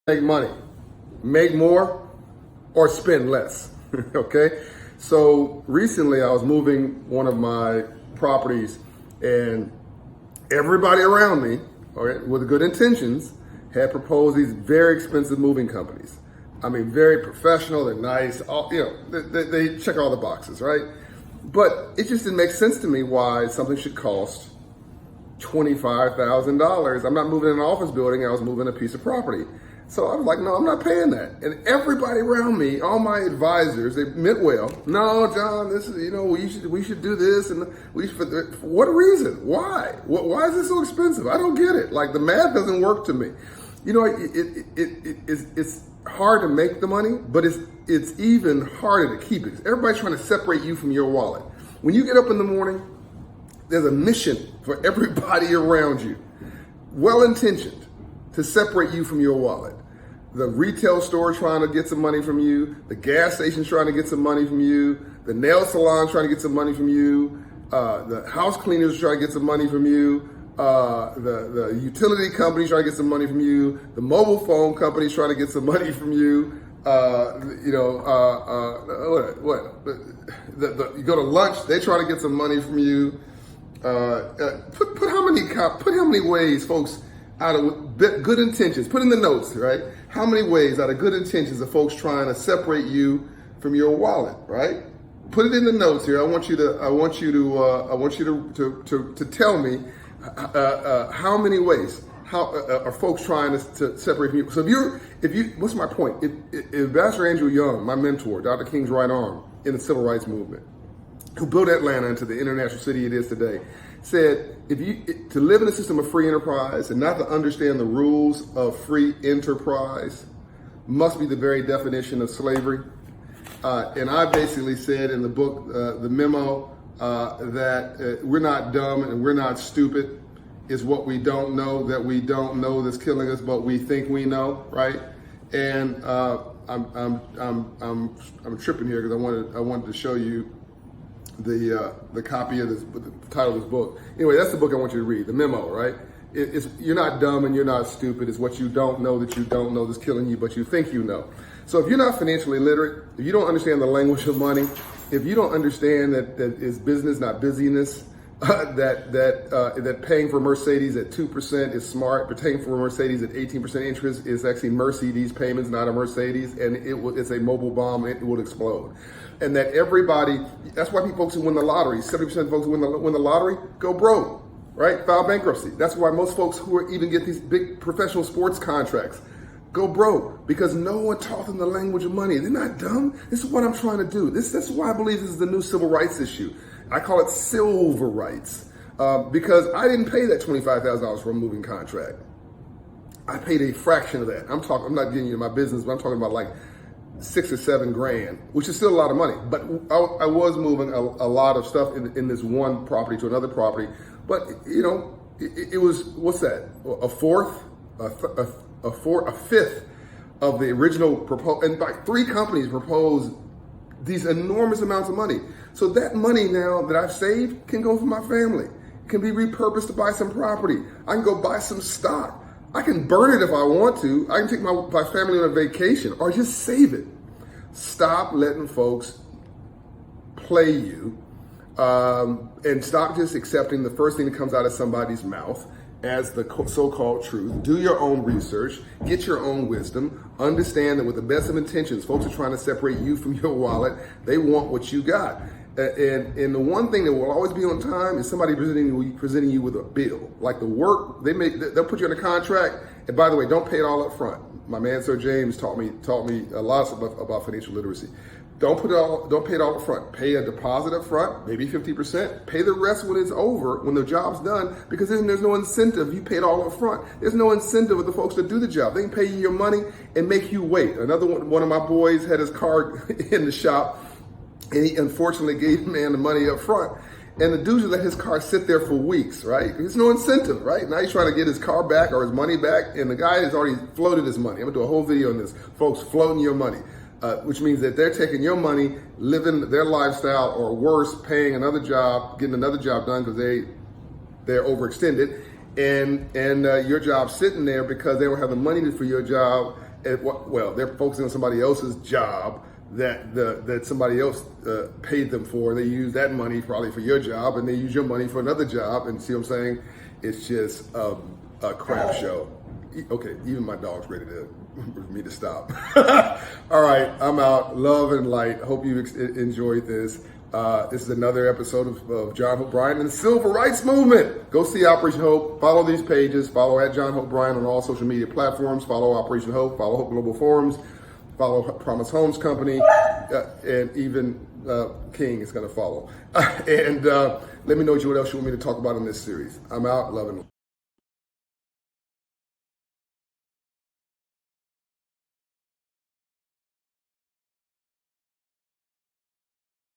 make money, make more or spend less. Okay. So recently I was moving one of my properties and everybody around me, all right, with good intentions, had proposed these very expensive moving companies. I mean, very professional, they're nice, all, they check all the boxes, right? But it just didn't make sense to me why something should cost $25,000. I'm not moving an office building, I was moving a piece of property. So I was like, no, I'm not paying that. And everybody around me, all my advisors, they meant well. No, John, this is, we should do this, and for what reason? Why? Why is this so expensive? I don't get it. Like, the math doesn't work to me. It's hard to make the money, but it's even harder to keep it. Everybody's trying to separate you from your wallet. When you get up in the morning, there's a mission for everybody around you, well-intentioned, to separate you from your wallet. The retail store trying to get some money from you, the gas station trying to get some money from you, the nail salon trying to get some money from you, the house cleaners trying to get some money from you, the utility companies trying to get some money from you, the mobile phone companies trying to get some money from you. You go to lunch, they trying to get some money from you. Put how many ways, folks, out of good intentions, put in the notes, right? How many ways out of good intentions are folks trying to separate you from your wallet, right? Put it in the notes here. I want you to tell me how many ways are folks trying to separate from you. So if you, what's my point? If Ambassador Andrew Young, my mentor, Dr. King's right arm in the civil rights movement, who built Atlanta into the international city it is today, said to live in a system of free enterprise and not to understand the rules of free enterprise must be the very definition of slavery. And I basically said in the book, the memo, that we're not dumb and we're not stupid. It's what we don't know that we don't know that's killing us, but we think we know, right? And I'm tripping here because I wanted to show you the copy of this, the title of this book. Anyway, that's the book I want you to read, the memo, right? It's you're not dumb and you're not stupid. It's what you don't know that you don't know that's killing you, but you think you know. So if you're not financially literate, if you don't understand the language of money, if you don't understand that it's business, not busyness, that paying for Mercedes at 2% is smart, but paying for a Mercedes at 18% interest is actually Mercedes payments, not a Mercedes, and it's a mobile bomb, it will explode. And that everybody, that's why folks who win the lottery, 70% of folks who win the lottery go broke, right? File bankruptcy. That's why most folks who even get these big professional sports contracts go broke, because no one taught them the language of money. They're not dumb. This is what I'm trying to do. That's why I believe this is the new civil rights issue. I call it silver rights, because I didn't pay that $25,000 for a moving contract. I paid a fraction of that. I'm not getting into my business, but I'm talking about like $6 or $7 grand, which is still a lot of money. But I was moving a lot of stuff in this one property to another property. But it was, what's that? A fifth of the original proposal, and like 3 companies proposed these enormous amounts of money. So that money now that I've saved can go for my family. It can be repurposed to buy some property. I can go buy some stock. I can burn it if I want to. I can take my family on a vacation or just save it. Stop letting folks play you, and stop just accepting the first thing that comes out of somebody's mouth as the so-called truth. Do your own research, get your own wisdom, understand that with the best of intentions, folks are trying to separate you from your wallet. They want what you got. And the one thing that will always be on time is somebody presenting you with a bill. Like the work, they'll put you on a contract. And by the way, don't pay it all up front. My man, Sir James, taught me a lot about financial literacy. Don't pay it all up front. Pay a deposit up front, maybe 50%. Pay the rest when it's over, when the job's done, because then there's no incentive. You pay it all up front. There's no incentive with the folks that do the job. They can pay you your money and make you wait. Another one of my boys had his car in the shop, and he unfortunately gave the man the money up front. And the dude let his car sit there for weeks, right? There's no incentive, right? Now he's trying to get his car back or his money back, and the guy has already floated his money. I'm gonna do a whole video on this. Folks, floating your money. Which means that they're taking your money, living their lifestyle, or worse, paying another job, getting another job done because they're overextended, and your job's sitting there because they don't have the money for your job, well, they're focusing on somebody else's job that somebody else paid them for. They use that money probably for your job, and they use your money for another job. And see what I'm saying? It's just a crap show. Okay, even my dog's ready for me to stop. All right, I'm out. Love and light. Hope you enjoyed this. This is another episode of John Hope Bryant and the Civil Rights Movement. Go see Operation Hope. Follow these pages. Follow at John Hope Bryant on all social media platforms. Follow Operation Hope. Follow Hope Global Forums. Follow Promise Homes Company. And even King is going to follow. And let me know what else you want me to talk about in this series. I'm out. Love and light.